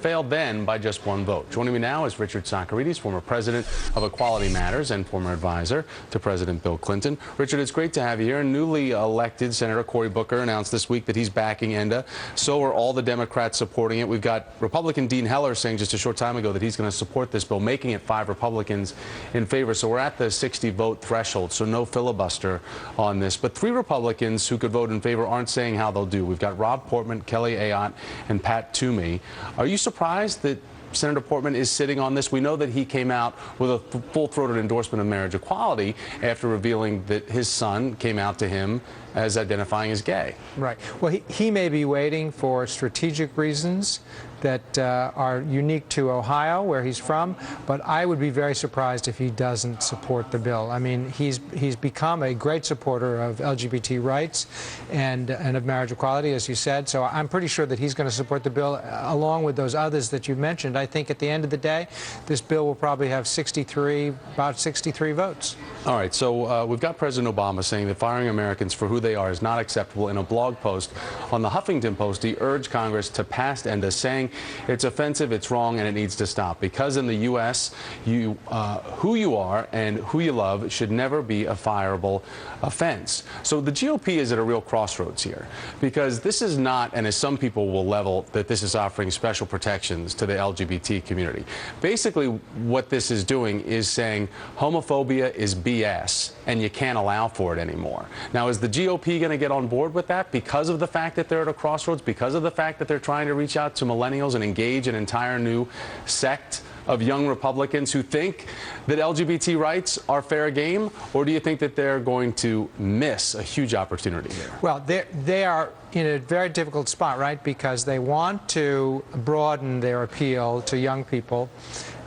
failed then by just one vote. Joining me now is Richard Socarides, former president of Equality Matters and former advisor to President Bill Clinton. Richard, it's great to have you here. Newly elected Senator Cory Booker announced this week that he's backing ENDA. So are all the Democrats supporting it. We've got Republican Dean Heller saying just a short time ago that he's going to support this bill, making it 5 Republicans in favor. So we're at the 60-vote threshold, so no filibuster on this. But 3 Republicans who could vote in favor aren't saying how they'll do. We've got Rob Portman, Kelly Ayotte, and Pat Toomey. Are you surprised that Senator Portman is sitting on this? We know that he came out with a full-throated endorsement of marriage equality after revealing that his son came out to him as identifying as gay. Right. Well, he may be waiting for strategic reasons that are unique to Ohio, where he's from, but I would be very surprised if he doesn't support the bill. I mean, he's become a great supporter of LGBT rights and of marriage equality, as you said, so I'm pretty sure that he's going to support the bill along with those others that you mentioned. I think at the end of the day, this bill will probably have about 63 votes. All right, so we've got President Obama saying that firing Americans for who they are is not acceptable. In a blog post on the Huffington Post, he urged Congress to pass ENDA, saying it's offensive, it's wrong, and it needs to stop. Because in the U.S., who you are and who you love should never be a fireable offense. So the GOP is at a real crossroads here, because this is not, and as some people will level, that this is offering special protections to the LGBT community. Basically, what this is doing is saying homophobia is BS, and you can't allow for it anymore. Now, is the GOP going to get on board with that because of the fact that they're at a crossroads, because of the fact that they're trying to reach out to millennials and engage an entire new sect of young Republicans who think that LGBT rights are fair game? Or do you think that they're going to miss a huge opportunity here? Well, they are in a very difficult spot, right? Because they want to broaden their appeal to young people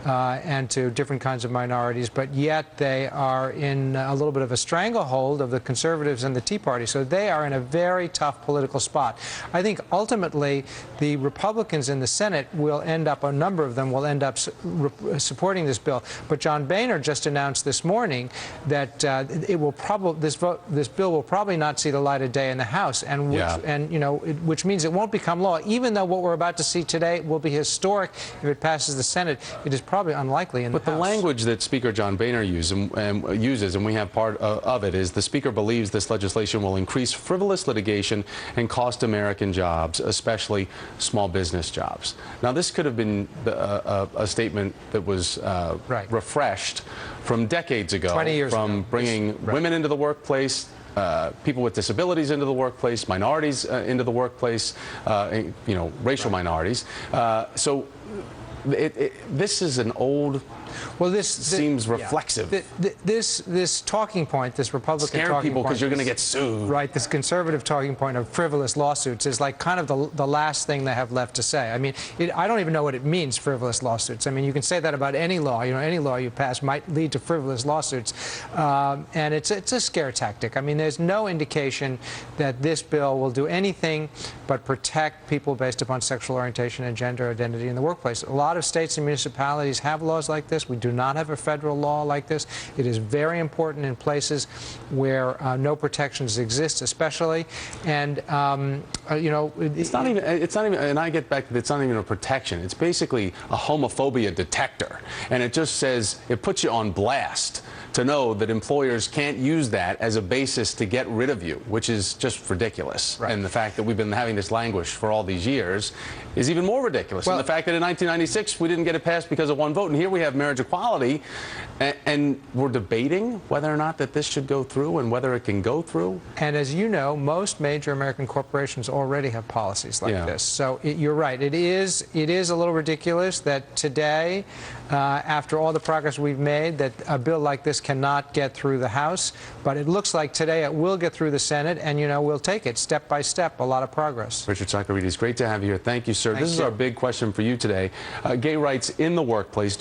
and to different kinds of minorities, but yet they are in a little bit of a stranglehold of the conservatives and the Tea Party. So they are in a very tough political spot. I think ultimately the Republicans in the Senate will end up, a number of them will end up supporting this bill. But John Boehner just announced this morning that this bill will probably not see the light of day in the House, and which means it won't become law. Even though what we're about to see today will be historic if it passes the Senate, it is probably unlikely in the House. But the language that Speaker John Boehner uses, and we have part of it, is the Speaker believes this legislation will increase frivolous litigation and cost American jobs, especially small business jobs. Now, this could have been a statement that was refreshed from decades ago, 20 years from ago. bringing women into the workplace, people with disabilities into the workplace, minorities into the workplace, racial minorities. So this is an old. Well, this seems reflexive. This talking point, this Republican scare talking people because point, you're going to get sued. Right, this conservative talking point of frivolous lawsuits is like kind of the last thing they have left to say. I mean, I don't even know what it means, frivolous lawsuits. I mean, you can say that about any law. You know, any law you pass might lead to frivolous lawsuits, and it's a scare tactic. I mean, there's no indication that this bill will do anything but protect people based upon sexual orientation and gender identity in the workplace. A lot of states and municipalities have laws like this. We do not have a federal law like this. It is very important in places where no protections exist, especially. And it's not even. And I get back to it's not even a protection. It's basically a homophobia detector, and it just says it puts you on blast to know that employers can't use that as a basis to get rid of you, which is just ridiculous. Right. And the fact that we've been having this language for all these years is even more ridiculous. Well, and the fact that in 1996 we didn't get it passed because of one vote, and here we have marriage equality, and we're debating whether or not that this should go through and whether it can go through. And as you know, most major American corporations already have policies like this. So you're right. It is a little ridiculous that today, after all the progress we've made, that a bill like this cannot get through the House. But it looks like today it will get through the Senate, and we'll take it step by step. A lot of progress. Richard Socarides, great to have you here. Thank you, sir. This is our big question for you today. Gay rights in the workplace.